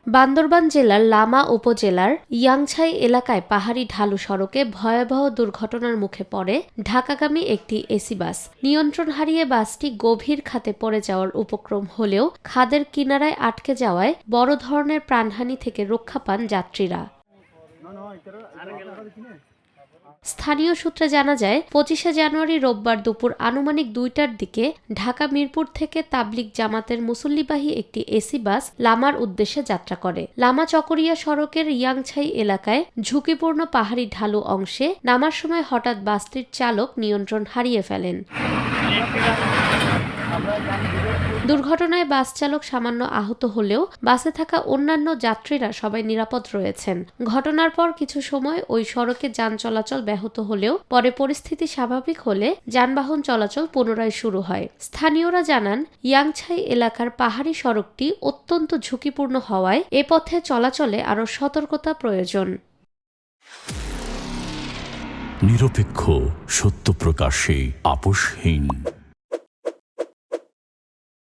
বান্দরবান জেলার লামা উপজেলার ইয়াংছাই এলাকায় পাহাড়ি ঢালু সড়কে ভয়াবহ দুর্ঘটনার মুখে পড়ে ঢাকাগামী একটি এসি বাস। নিয়ন্ত্রণ হারিয়ে বাসটি গভীর খাদে পড়ে যাওয়ার উপক্রম হলেও খাদের কিনারায় আটকে যাওয়ায় বড় ধরনের প্রাণহানি থেকে রক্ষা পান যাত্রীরা। স্থানীয় সূত্রে জানা যায়, 25শে জানুয়ারি রোববার দুপুর আনুমানিক 2টার দিকে ঢাকা মিরপুর থেকে তাবলিগ জামাতের মুসল্লিবাহী একটি এসি বাস লামার উদ্দেশ্যে যাত্রা করে। লামা চকরিয়া সড়কের ইয়াংছাই এলাকায় ঝুঁকিপূর্ণ পাহাড়ি ঢালু অংশে নামার সময় হঠাৎ বাসটির চালক নিয়ন্ত্রণ হারিয়ে ফেলেন। দুর্ঘটনায় বাস চালক সামান্য আহত হলেও বাসে থাকা অন্যান্য যাত্রীরা সবাই নিরাপদ রয়েছেন। ঘটনার পর কিছু সময় ওই সড়কে যান চলাচল ব্যাহত হলেও পরে পরিস্থিতি স্বাভাবিক হলে যানবাহন চলাচল পুনরায় শুরু হয়। স্থানীয়রা জানান, ইয়াংছাই এলাকার পাহাড়ি সড়কটি অত্যন্ত ঝুঁকিপূর্ণ হওয়ায় এ পথে চলাচলে আরও সতর্কতা প্রয়োজন। নিরপেক্ষ, সত্য প্রকাশে আপোষহীন।